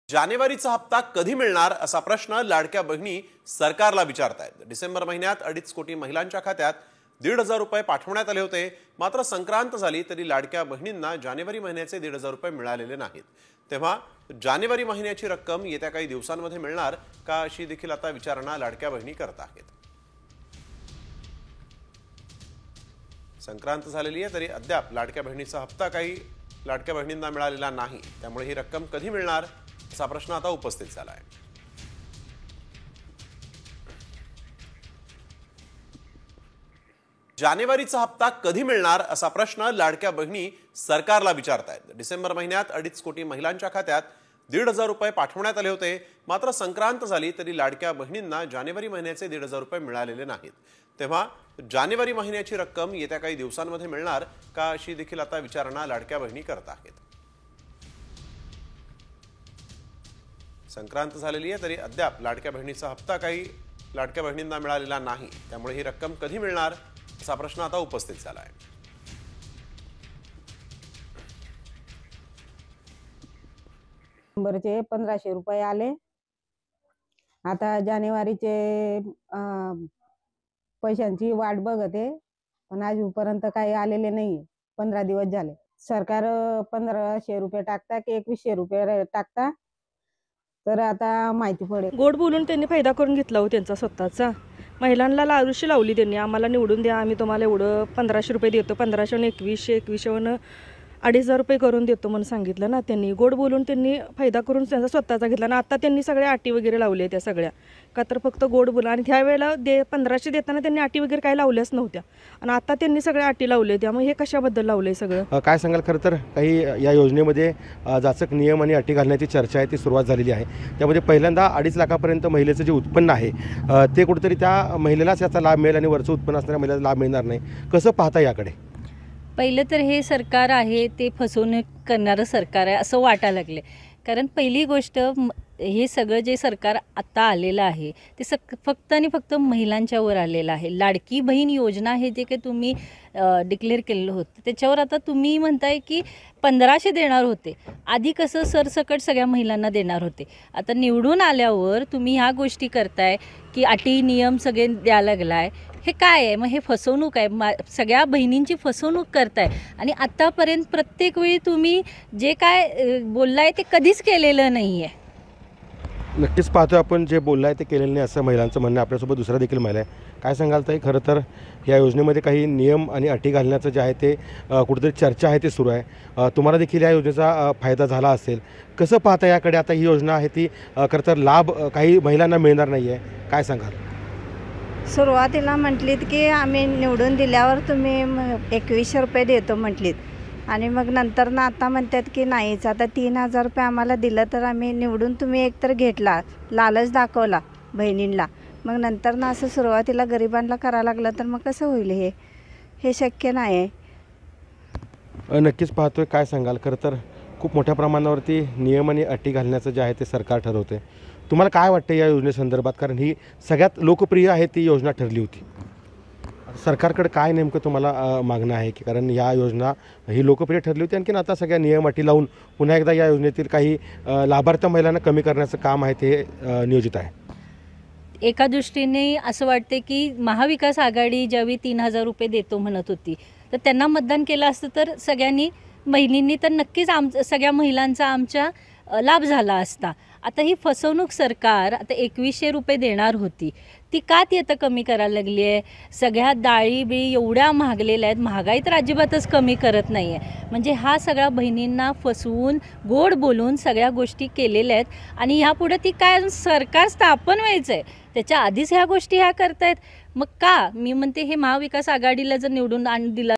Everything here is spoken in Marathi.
जानेवारीचा हप्ता कधी मिळणार असा प्रश्न लाडक्या बहिणी सरकारला विचारतायत। डिसेंबर महिन्यात 2.5 कोटी महिलांच्या खात्यात 1,500 रुपये पाठवण्यात आले होते। मात्र संक्रांत झाली तरी लाडक्या बहिणींना जानेवारी महिन्याचे 1,500 रुपये मिळालेले नाहीत। तेव्हा जानेवारी महिन्याची रक्कम येत्या काही दिवसांमध्ये मिळणार का अशी देखील आता विचारणा लाडक्या बहिणी करत आहेत। संक्रांत झालेली आहे तरी अद्याप लाडक्या बहिणीचा हप्ता काही लाडक्या बहिणींना मिळालेला नाही। त्यामुळे ही रक्कम कधी मिळणार असा प्रश्न आता उपस्थित झाला आहे। जानेवारीचा हप्ता कधी मिळणार असा प्रश्न लाडक्या बहिणी सरकारला विचारतायत। डिसेंबर महिन्यात 2.5 कोटी महिलांच्या खात्यात 1,500 रुपये पाठवण्यात आले होते। मात्र संक्रांत झाली तरी लाडक्या बहिणींना जानेवारी महिन्याचे 1,500 रुपये मिळालेले नाहीत। तेव्हा जानेवारी महिन्याची रक्कम येत्या काही दिवसांमध्ये मिळणार का अशी देखील आता विचारणा लाडक्या बहिणी करत आहेत। संक्रांत झालेली आहे तरी अद्याप लाडक्या बहिणीचा हप्ता काही लाडक्या बहिणींना मिळालेला नाही। त्यामुळे ही रक्कम कधी मिळणार असा प्रश्न आता उपस्थित झाला आहे। डिसेंबरचे 1,500 रुपये आले। आता जानेवारीचे पैशांची वाट बघते, पण अजूनपर्यंत काही आलेले नाही। 15 दिवस झाले। सरकार 1,500 रुपये टाकता की 2,100 रुपये टाकता तर आता माहिती पडेल। गोड बोलून त्यांनी फायदा करून घेतला हो त्यांचा स्वतःचा। महिलांना लालूशी लावली त्यांनी, आम्हाला निवडून द्या, आम्ही तुम्हाला एवढं 1,500 रुपये देतो, 1,500 ने 2,100, 2,100 2,500 रुपये करून देतो म्हणून सांगितलं ना त्यांनी। गोड बोलून त्यांनी फायदा करून त्यांचा स्वतःचा घेतला ना। आता त्यांनी सगळ्या अटी वगैरे लावल्या त्या सगळ्या, का तर फक्त गोड बोला। आणि त्यावेळेला 1,500 देताना त्यांनी अटी वगैरे काही लावल्याच नव्हत्या, आणि आता त्यांनी सगळ्या अटी लावल्या। त्यामुळे हे कशाबद्दल लावलंय सगळं काय सांगाल? खरं तर काही या योजनेमध्ये जाचक नियम आणि अटी घालण्याची चर्चा आहे ती सुरुवात झालेली आहे। त्यामध्ये पहिल्यांदा 2.5 लाखापर्यंत महिलेचं जे उत्पन्न आहे ते कुठेतरी त्या महिलेलाच याचा लाभ मिळेल आणि वरचं उत्पन्न असणाऱ्या महिलेला लाभ मिळणार नाही। कसं पाहता याकडे? पहिलं तर हे सरकार आहे ते फसवणूक करणारं सरकार आहे असं वाटायला लागले। कारण पहिली गोष्ट, हे सगळं जे सरकार आता आलेलं आहे ते फक्त आणि फक्त महिलांच्यावर आलेलं आहे। लाडकी बहीण योजना हे जे काही तुम्ही डिक्लेअर केलेलं होतं त्याच्यावर आता तुम्ही म्हणताय की 1,500 देणार होते। आधी कसं सरसकट सगळ्या महिलांना देणार होते। आता निवडून आल्यावर तुम्ही ह्या गोष्टी करताय की अटी नियम सगळे द्यायला लागलाय। हे काय आहे? मग हे फसवणूक आहे, सगळ्या बहिणींची फसवणूक करताय। आणि आत्तापर्यंत प्रत्येक वेळी तुम्ही जे काय बोललाय ते कधीच केलेलं नाही आहे। नक्कीच पाहतोय आपण, जे बोललाय ते केलेलं नाही असं महिलांचं म्हणणं। आपल्यासोबत दुसरा देखील महिला आहे। काय सांगाल ताई? खरं तर या योजनेमध्ये काही नियम आणि अटी घालण्याचं जे आहे ते कुठेतरी चर्चा आहे ती सुरू आहे। तुम्हाला देखील या योजनेचा फायदा झाला असेल, कसं पाहता याकडे? आता ही योजना आहे ती खरं तर लाभ काही महिलांना मिळणार नाही आहे, काय सांगाल? सुरुवातीला म्हटलीत की आम्ही निवडून दिल्यावर तुम्ही 2,100 रुपये देतो म्हटलीत, आणि मग नंतर ना आता म्हणतात की नाहीच, आता 3,000 रुपये आम्हाला दिलं तर आम्ही निवडून तुम्ही एकतर घेतला, लालच दाखवला बहिणींना, मग नंतर ना असं सुरुवातीला गरिबांना करायला लागलं तर मग कसं होईल? हे शक्य नाही आहे। नक्कीच पाहतोय। काय सांगाल? खरं तर खूप मोठ्या प्रमाणावरती नियम आणि अटी घालण्याचं जे आहे ते सरकार ठरवते। तुम्हाला काय वाटतं या योजनेसंदर्भात? कारण ही सगळ्यात लोकप्रिय आहे ती योजना ठरली होती। सरकारकडे काय नेमकं तुम्हाला मागणं आहे की कारण या योजना ही लोकप्रिय ठरली होती, आणखीन आता सगळ्या नियम अटी लावून पुन्हा एकदा या योजनेतील काही लाभार्थ महिलांना कमी करण्याचं काम आहे ते नियोजित आहे? एका दृष्टीने असं वाटते की महाविकास आघाडी ज्यावेळी 3,000 रुपये देतो म्हणत होती तर त्यांना मतदान केलं असतं तर सगळ्यांनी बहिणींनी तर नक्कीच सगळ्या महिलांचा आमच्या लाभ झाला असता। आता ही फसवणूक सरकार आता 2,100 रुपये देणार होती, ती का ती आता कमी करायला लागली आहे? सगळ्या डाळी बिळी एवढ्या महागलेल्या आहेत, महागाई तर अजिबातच कमी करत नाही आहे। म्हणजे हा सगळ्या बहिणींना फसवून गोड बोलून सगळ्या गोष्टी केलेल्या आहेत, आणि ह्यापुढे ती काय सरकार स्थापन व्हायचं आहे त्याच्या आधीच ह्या गोष्टी ह्या करतायत। मग का? मी म्हणते हे महाविकास आघाडीला जर निवडून दिला